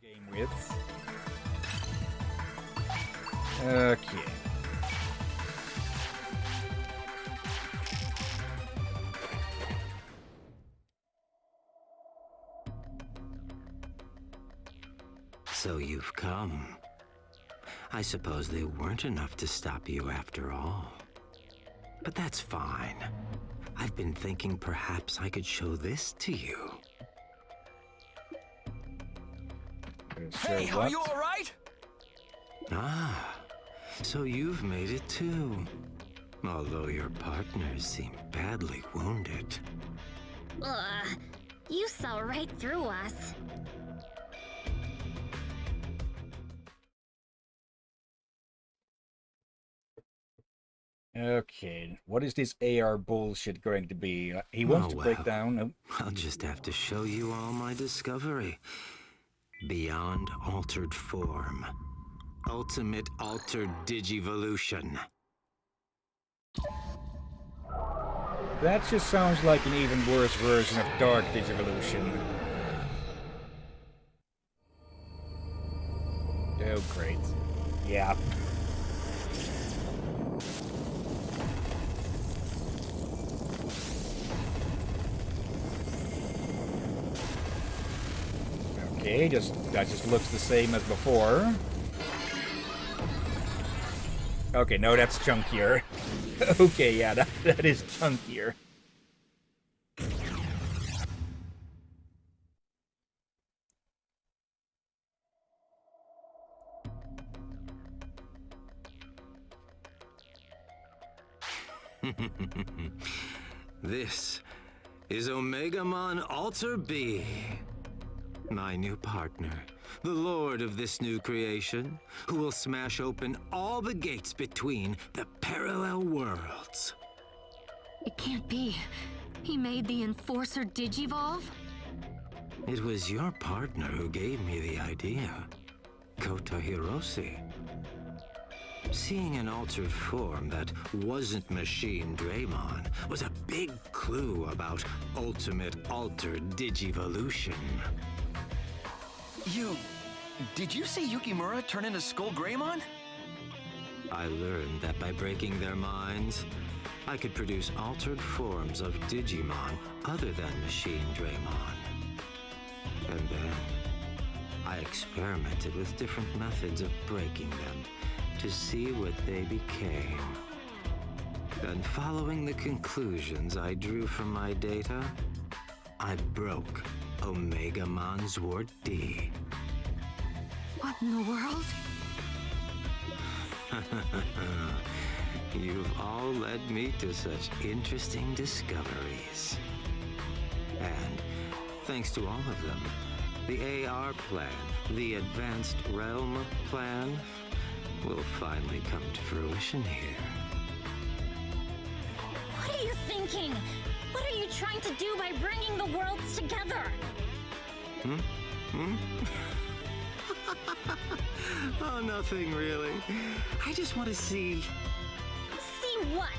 game with. Okay. So you've come. I suppose they weren't enough to stop you after all. But that's fine. I've been thinking perhaps I could show this to you. Hey, are you all right? Ah, so you've made it too. Although your partners seem badly wounded. Ugh, you saw right through us. Okay, what is this AR bullshit going to be? He wants to break down. Oh. I'll just have to show you all my discovery. Beyond altered form. Ultimate altered digivolution. That just sounds like an even worse version of Dark Digivolution. Oh, great. Yeah. Okay, that just looks the same as before. Okay, no, that's chunkier. Okay, yeah, that is chunkier. This is Omegamon Alter B. My new partner, the lord of this new creation, who will smash open all the gates between the parallel worlds. It can't be. He made the Enforcer Digivolve? It was your partner who gave me the idea, Kota Hiroshi. Seeing an altered form that wasn't Machine Draymon was a big clue about ultimate altered digivolution. Did you see Yukimura turn into Skull Greymon? I learned that by breaking their minds, I could produce altered forms of Digimon other than Machine Draymon. And then, I experimented with different methods of breaking them to see what they became. And following the conclusions I drew from my data, I broke Omegamon Zwart D. What in the world? You've all led me to such interesting discoveries. And thanks to all of them, the AR plan, the Advanced Realm plan, will finally come to fruition here. What are you thinking? What are you trying to do by bringing the worlds together? Oh, nothing really. I just want to see See what?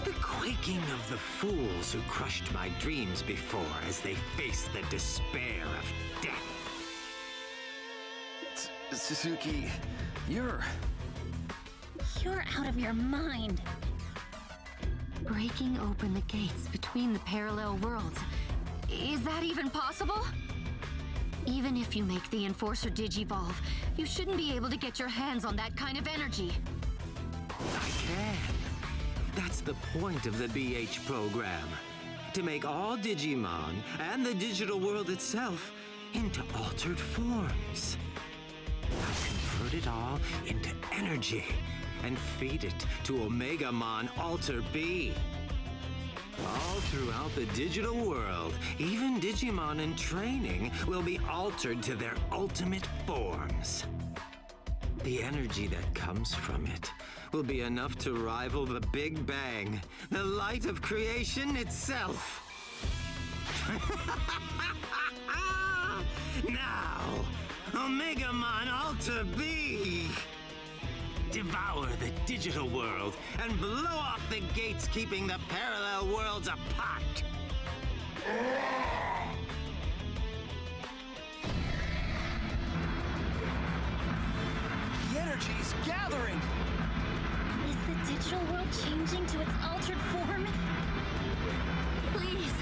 the quaking of the fools who crushed my dreams before as they faced the despair of death. Suzuki, you're out of your mind. Breaking open the gates between the parallel worlds. Is that even possible? Even if you make the Enforcer Digivolve, you shouldn't be able to get your hands on that kind of energy. I can. That's the point of the BH program. To make all Digimon and the digital world itself into altered forms. I convert it all into energy and feed it to Omegamon Alter B. All throughout the digital world, even Digimon in training will be altered to their ultimate forms. The energy that comes from it will be enough to rival the Big Bang, the light of creation itself. Now, Omegamon Alter B! Devour the digital world and blow off the gates keeping the parallel worlds apart! energy's gathering! Is the digital world changing to its altered form? Please,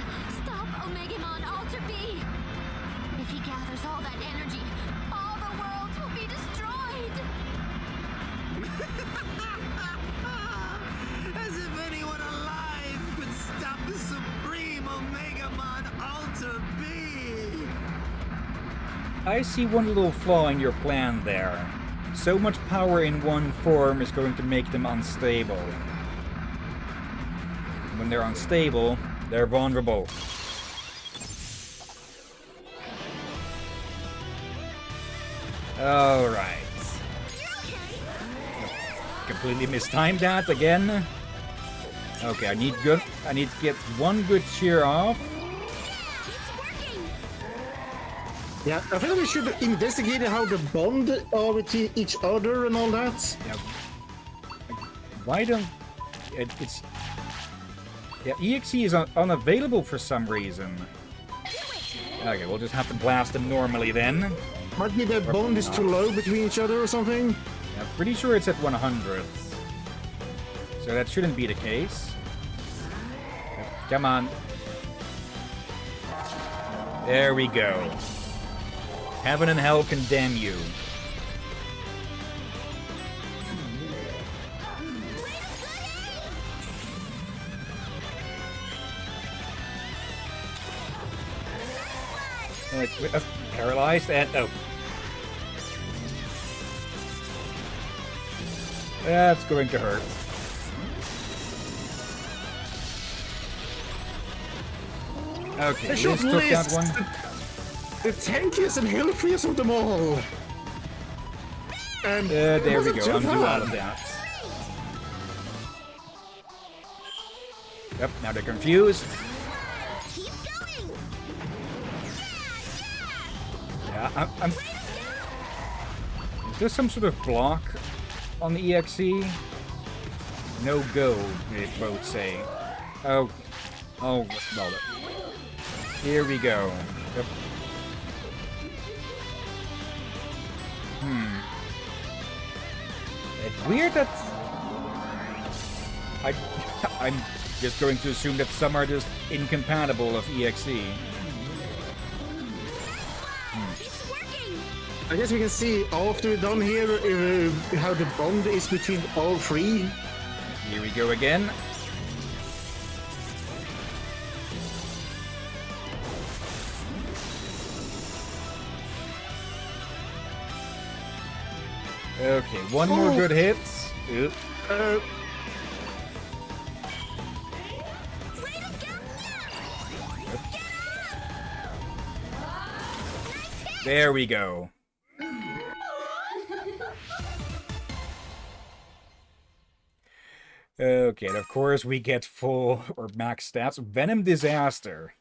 stop Omegamon Alter B! If he gathers all that energy, all the worlds will be destroyed! As if anyone alive could stop the supreme Omegamon Alter B! I see one little flaw in your plan there. So much power in one form is going to make them unstable. When they're unstable, they're vulnerable. Alright. Completely mistimed that again. Okay, I need to get one good cheer off. Yeah, I think we should investigate how the bond are with each other and all that. Yeah. Why don't... it's... Yeah, EXE is unavailable for some reason. Okay, we'll just have to blast them normally then. Might be the bond is too low between each other or something. Yeah, pretty sure it's at 100. So that shouldn't be the case. Come on. There we go. Heaven and hell condemn you. Paralyzed and oh. That's going to hurt. Okay, They Liz should took that list one. the tankiest and healthiest of them all. And There we wasn't go, too undo all bad. of that. Yep, now they're confused. Keep going! Yeah, I'm... Is there some sort of block on the EXE? No go, they both say. Oh, well, here we go. Yep. It's weird that... I'm just going to assume that some are just incompatible of EXE. It's working! I guess we can see after we're done here how the bond is between all three. Here we go again. Okay, one more good hit. Oop. There we go. Okay, and of course we get full or max stats. Venom Disaster.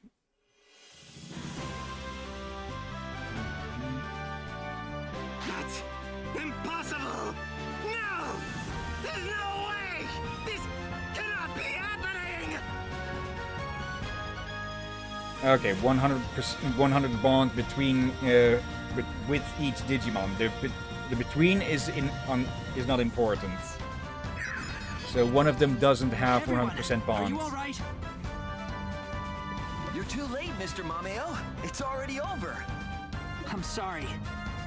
That's impossible! No! There's no way! This cannot be happening! Okay, 100%, 100 bond between with each Digimon. The between is not important. So one of them doesn't have 100% bond. Are you all right? You're too late, Mr. Mameo. It's already over. I'm sorry.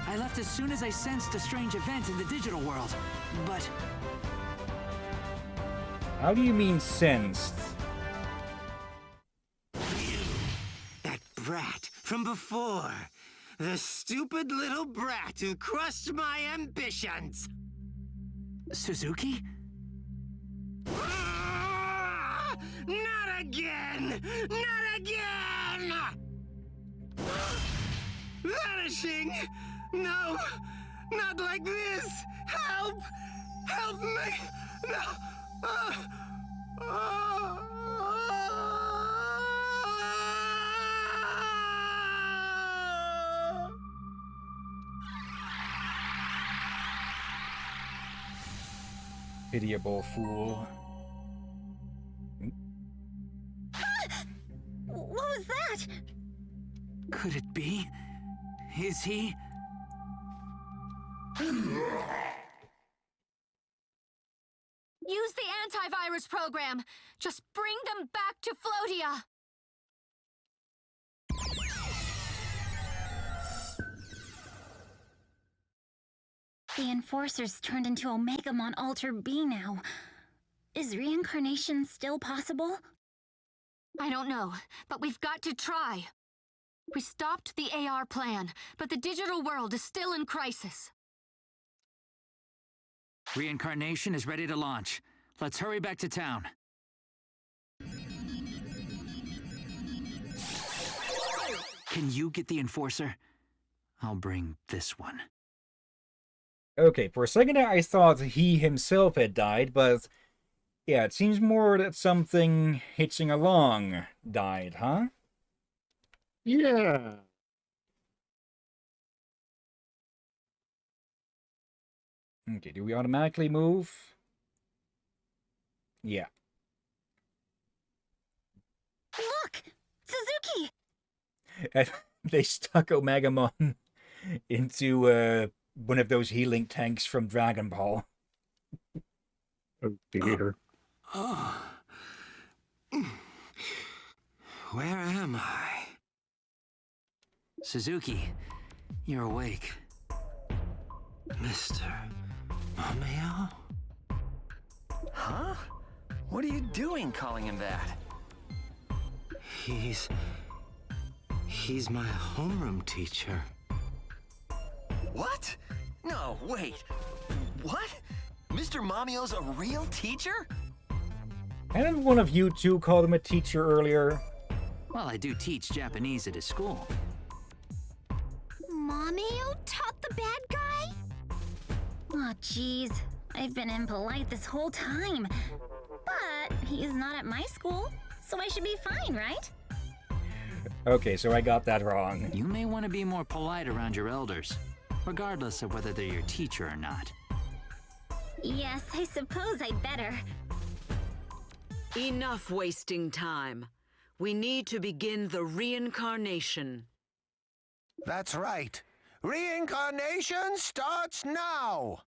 I left as soon as I sensed a strange event in the digital world. But How do you mean sensed? That brat from before. The stupid little brat who crushed my ambitions. Suzuki? Ah! Not again! Not again! Vanishing! No! Not like this! Help! Help me! No! Pitiable fool. What was that? Could it be? Is he? Use the antivirus program. Just bring them back to Floatia. The Enforcer's turned into Omegamon Alter B now. Is reincarnation still possible? I don't know, but we've got to try. We stopped the AR plan, but the digital world is still in crisis. Reincarnation is ready to launch. Let's hurry back to town. Can you get the Enforcer? I'll bring this one. Okay, for a second there I thought he himself had died, but yeah, it seems more that something hitching along died, huh? Yeah. Okay, do we automatically move? Yeah. Look! Suzuki! And they stuck Omegamon into one of those healing tanks from Dragon Ball. Oh dear. Oh. Where am I? Suzuki, you're awake. Mr. Mameo? Huh? What are you doing calling him that? He's my homeroom teacher. What? No, wait. What? Mr. Mamio's a real teacher? Hadn't one of you two called him a teacher earlier? Well, I do teach Japanese at his school. Mamio taught the bad guy? Aw, jeez. I've been impolite this whole time. But he's not at my school, so I should be fine, right? Okay, so I got that wrong. You may want to be more polite around your elders, regardless of whether they're your teacher or not. Yes, I suppose I'd better. Enough wasting time. We need to begin the reincarnation. That's right. Reincarnation starts now!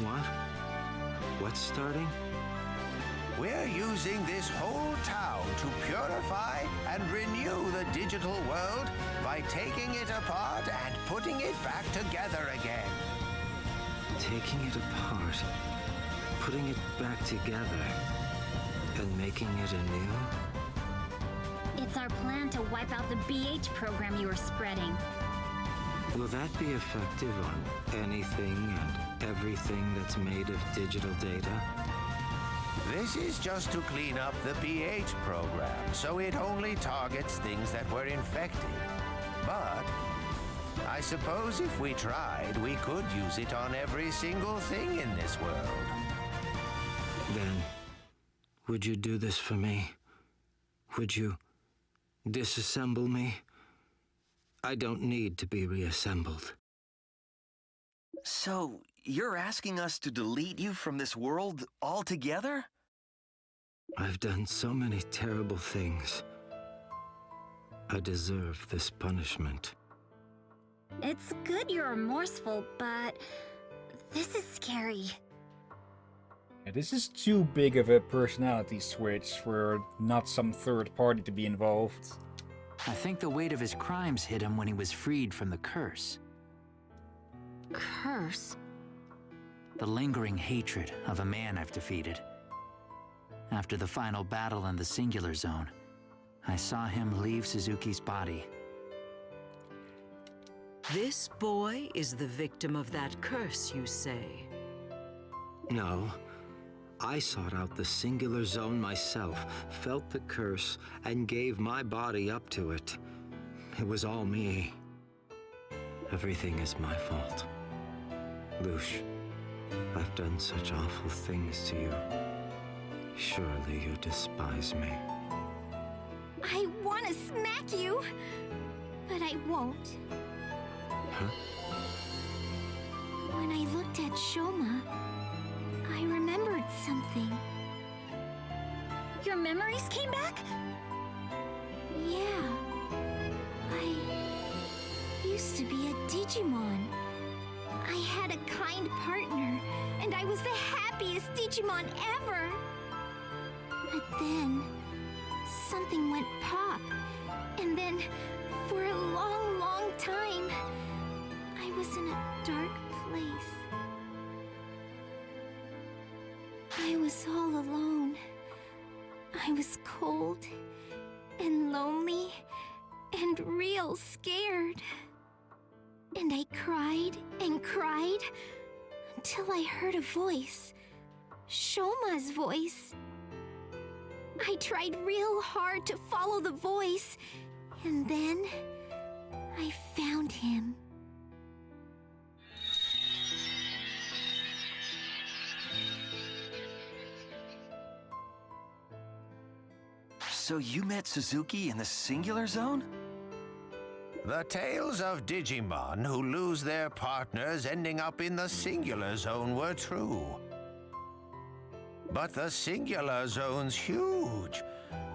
What? What's starting? We're using this whole town to purify and renew the digital world by taking it apart and putting it back together again. Taking it apart, putting it back together, and making it anew? It's our plan to wipe out the BH program you were spreading. Will that be effective on anything and everything that's made of digital data? This is just to clean up the BH program, so it only targets things that were infected. But I suppose if we tried, we could use it on every single thing in this world. Then, would you do this for me? Would you disassemble me? I don't need to be reassembled. So, you're asking us to delete you from this world altogether? I've done so many terrible things. I deserve this punishment. It's good you're remorseful, but this is scary. Yeah, this is too big of a personality switch for not some third party to be involved. I think the weight of his crimes hit him when he was freed from the curse. Curse? The lingering hatred of a man I've defeated. After the final battle in the Singular Zone, I saw him leave Suzuki's body. This boy is the victim of that curse, you say? No. I sought out the Singular Zone myself, felt the curse, and gave my body up to it. It was all me. Everything is my fault. Lush, I've done such awful things to you. Surely you despise me. I want to smack you, but I won't. Huh? When I looked at Shoma, I remembered something. Your memories came back? Yeah. I used to be a Digimon. I had a kind partner, and I was the happiest Digimon ever. But then, something went pop. And then, for a long, long time, I was in a dark place. I was all alone. I was cold and lonely and real scared. And I cried and cried until I heard a voice. Shoma's voice. I tried real hard to follow the voice, and then I found him. So you met Suzuki in the Singular Zone? The tales of Digimon who lose their partners ending up in the Singular Zone were true. But the Singular Zone's huge.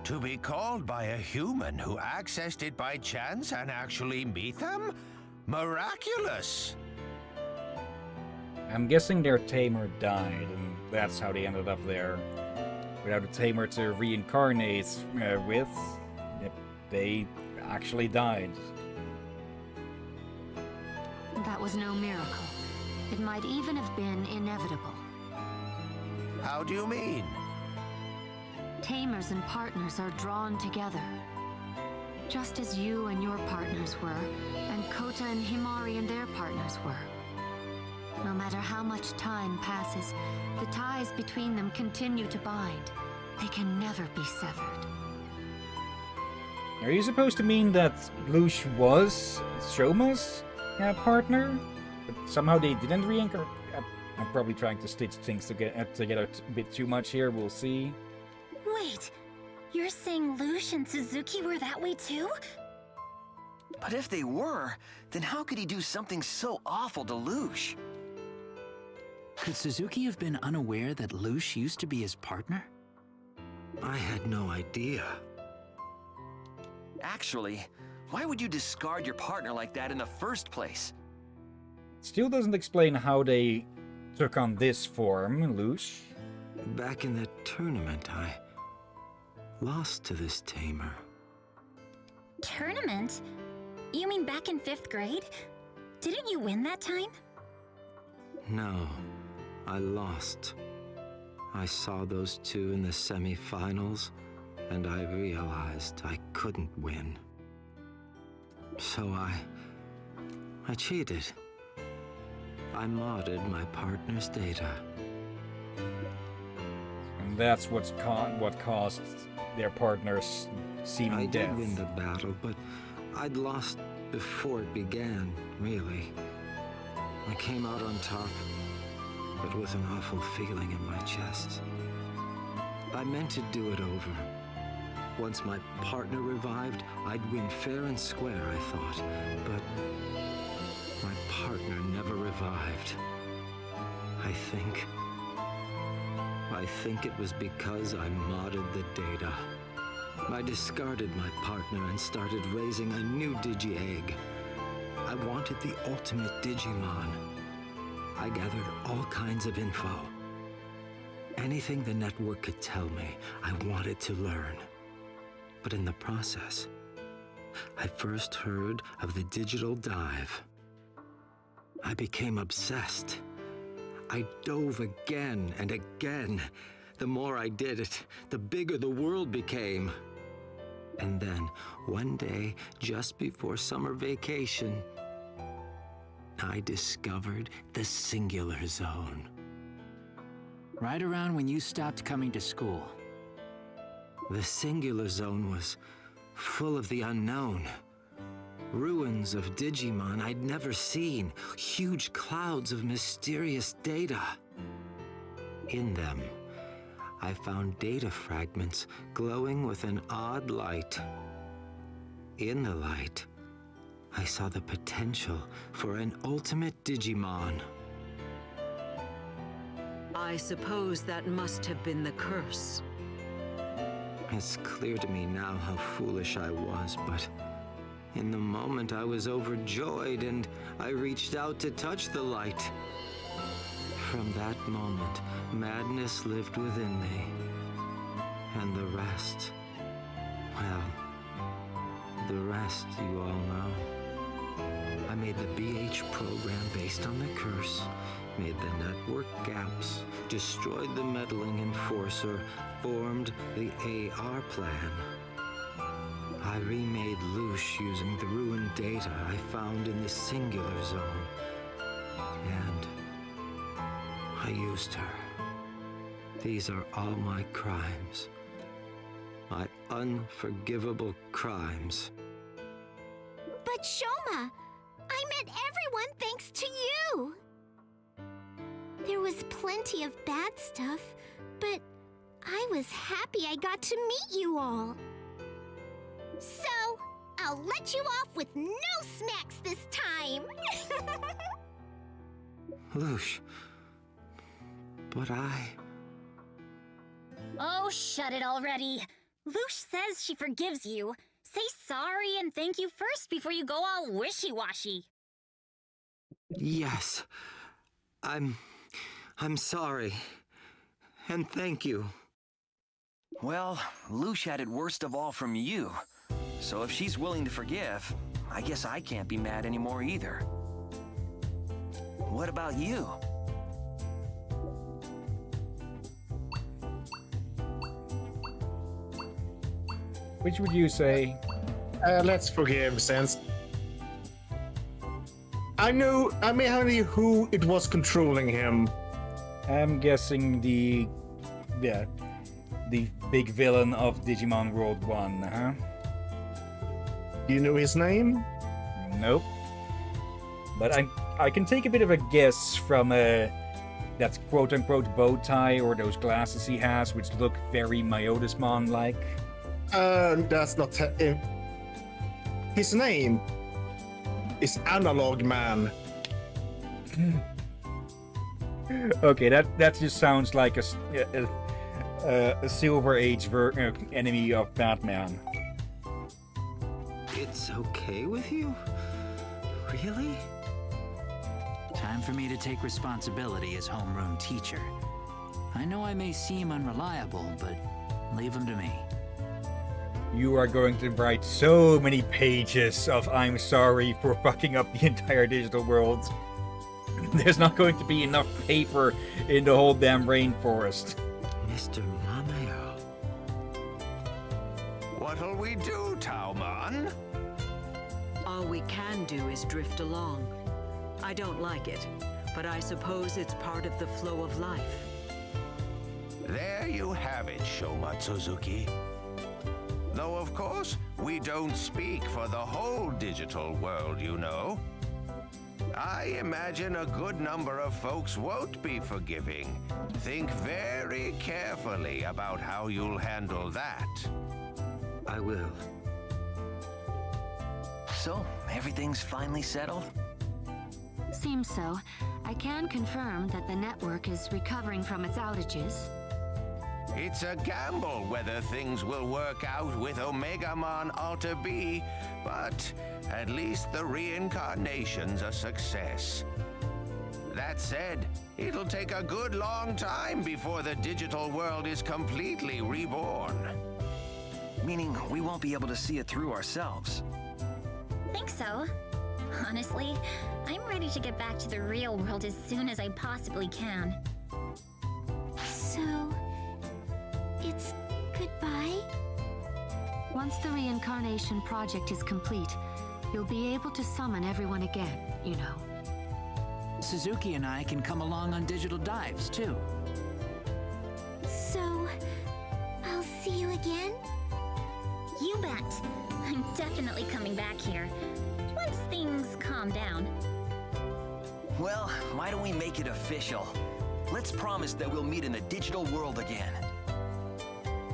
To be called by a human who accessed it by chance and actually meet them? Miraculous! I'm guessing their tamer died, and that's how they ended up there. Without a tamer to reincarnate with, yep, they actually died. That was no miracle. It might even have been inevitable. How do you mean? Tamers and partners are drawn together. Just as you and your partners were, and Kota and Himari and their partners were. No matter how much time passes, the ties between them continue to bind. They can never be severed. Are you supposed to mean that Lush was Shoma's partner? But somehow they didn't reincarnate? I'm probably trying to stitch things together a bit too much here, we'll see. Wait, you're saying Lush and Suzuki were that way too? But if they were, then how could he do something so awful to Lush? Could Suzuki have been unaware that Lush used to be his partner? I had no idea. Actually, why would you discard your partner like that in the first place? Still doesn't explain how they took on this form, Lush. Back in that tournament, I lost to this tamer. Tournament? You mean back in 5th grade? Didn't you win that time? No, I lost. I saw those two in the semi-finals, and I realized I couldn't win. So I cheated. I modded my partner's data. And that's what caused their partners seeming death. I did win the battle, but I'd lost before it began, really. I came out on top, but with an awful feeling in my chest. I meant to do it over. Once my partner revived, I'd win fair and square, I thought. But my partner never revived. I think it was because I modded the data. I discarded my partner and started raising a new Digi-Egg. I wanted the ultimate Digimon. I gathered all kinds of info. Anything the network could tell me, I wanted to learn. But in the process, I first heard of the digital dive. I became obsessed. I dove again and again. The more I did it, the bigger the world became. And then, one day, just before summer vacation, I discovered the Singular Zone. Right around when you stopped coming to school. The Singular Zone was full of the unknown. Ruins of Digimon I'd never seen. Huge clouds of mysterious data. In them, I found data fragments glowing with an odd light. In the light, I saw the potential for an ultimate Digimon. I suppose that must have been the curse. It's clear to me now how foolish I was, but in the moment I was overjoyed and I reached out to touch the light. From that moment, madness lived within me. And the rest, well, the rest you all know. I made the BH program based on the curse, made the network gaps, destroyed the meddling enforcer, formed the AR plan. I remade Loosh using the ruined data I found in the Singular Zone. And I used her. These are all my crimes. My unforgivable crimes. But Shoma, I met everyone thanks to you! There was plenty of bad stuff, but I was happy I got to meet you all. So, I'll let you off with no snacks this time! Loosh, but Oh, shut it already. Loosh says she forgives you. Say sorry and thank you first before you go all wishy-washy. Yes, I'm sorry. And thank you. Well, Loosh had it worst of all from you. So if she's willing to forgive, I guess I can't be mad anymore either. What about you? Which would you say? Let's forgive, since I may have any who it was controlling him. I'm guessing the big villain of Digimon World 1, huh? Do you know his name? Nope. But I can take a bit of a guess from that quote-unquote bow tie or those glasses he has, which look very Myotismon-like. That's not his name is Analog Man. Okay, that just sounds like a Silver Age enemy of Batman. It's okay with you? Really? Time for me to take responsibility as homeroom teacher. I know I may seem unreliable, but leave them to me. You are going to write so many pages of I'm sorry for fucking up the entire digital world. There's not going to be enough paper in the whole damn rainforest. Mr. Mameo. What'll we do, Tauman? All we can do is drift along. I don't like it, but I suppose it's part of the flow of life. There you have it, Shoma Suzuki. Though, of course, we don't speak for the whole digital world, you know. I imagine a good number of folks won't be forgiving. Think very carefully about how you'll handle that. I will. So, everything's finally settled? Seems so. I can confirm that the network is recovering from its outages. It's a gamble whether things will work out with Omegamon Alter B, but at least the reincarnation's a success. That said, it'll take a good long time before the digital world is completely reborn. Meaning we won't be able to see it through ourselves. Think so. Honestly, I'm ready to get back to the real world as soon as I possibly can. So, it's goodbye? Once the reincarnation project is complete, you'll be able to summon everyone again, you know. Suzuki and I can come along on digital dives, too. So, I'll see you again? You bet. I'm definitely coming back here. calm down. Well, why don't we make it official? Let's promise that we'll meet in the digital world again.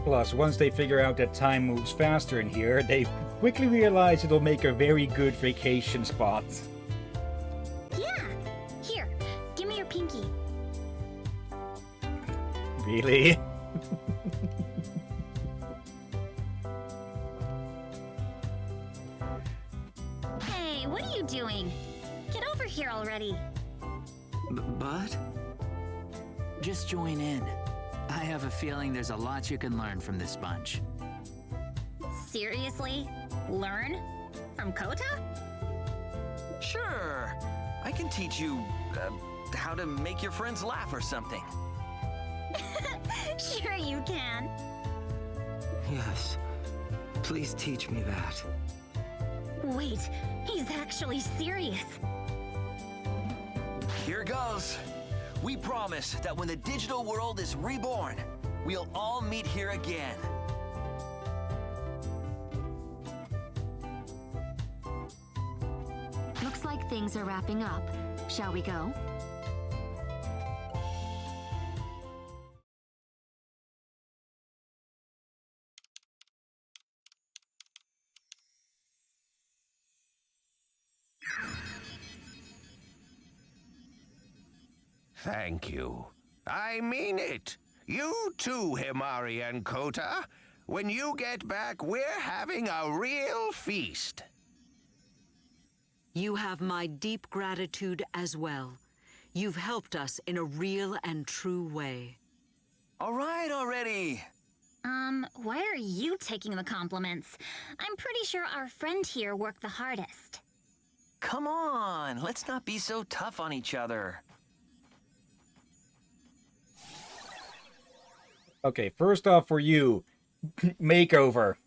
Plus, once they figure out that time moves faster in here, they quickly realize it'll make a very good vacation spot. Yeah! Here, give me your pinky. Really? Hey, what are you doing? Get over here already. But? Just join in. I have a feeling there's a lot you can learn from this bunch. Seriously? Learn? From Kota? Sure. I can teach you how to make your friends laugh or something. Sure you can. Yes. Please teach me that. Wait, he's actually serious. Here goes. We promise that when the digital world is reborn, we'll all meet here again. Looks like things are wrapping up. Shall we go? Thank you. I mean it. You too, Himari and Kota. When you get back, we're having a real feast. You have my deep gratitude as well. You've helped us in a real and true way. All right already. Why are you taking the compliments? I'm pretty sure our friend here worked the hardest. Come on, let's not be so tough on each other. Okay, first off for you, makeover.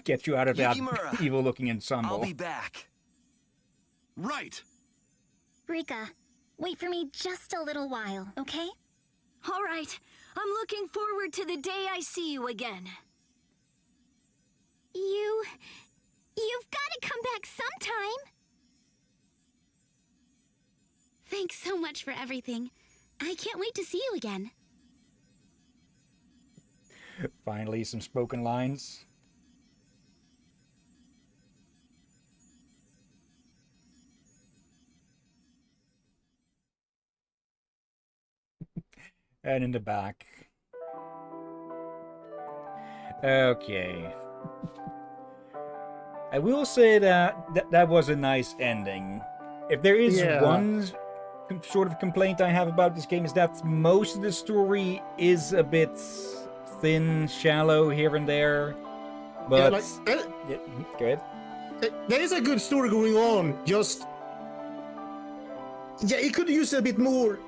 Get you out of that Yukimura, evil-looking ensemble. I'll be back. Right. Rika, wait for me just a little while, okay? All right. I'm looking forward to the day I see you again. You've got to come back sometime. Thanks so much for everything. I can't wait to see you again. Finally, some spoken lines. And in the back. Okay. I will say that was a nice ending. If there is one sort of complaint I have about this game, is that most of the story is a bit thin, shallow here and there. But yeah, go ahead. There is a good story going on. Just it could use a bit more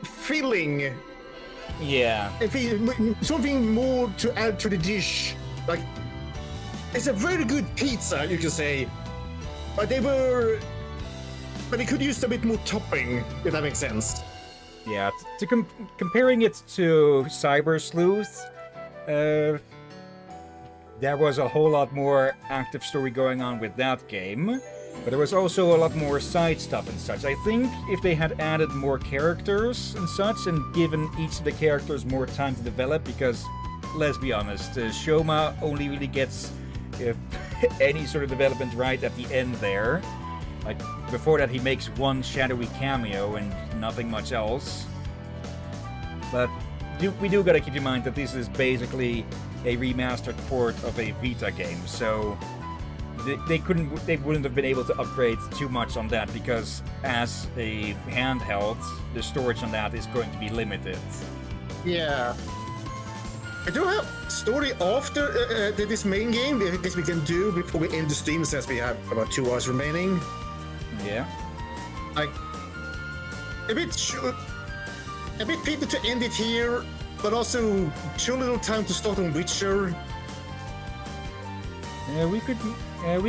filling. Yeah. Something more to add to the dish. Like, it's a very good pizza, you can say. But they could use a bit more topping, if that makes sense. Yeah, comparing it to Cyber Sleuth, there was a whole lot more active story going on with that game, but there was also a lot more side stuff and such. I think if they had added more characters and such, and given each of the characters more time to develop, because, let's be honest, Shoma only really gets any sort of development right at the end there. Like, before that he makes one shadowy cameo and nothing much else. But we do gotta keep in mind that this is basically a remastered port of a Vita game, so they wouldn't have been able to upgrade too much on that, because as a handheld, the storage on that is going to be limited. Yeah. I do have story after this main game. I guess we can do before we end the stream, since we have about 2 hours remaining. Yeah. Like, a bit pity to end it here, but also too little time to start on Witcher. We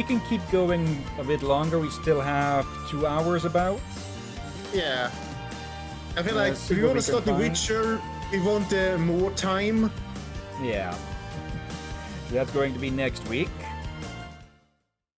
can keep going a bit longer. We still have 2 hours about. Yeah. I feel like if you want to start the Witcher, we want more time. Yeah. That's going to be next week.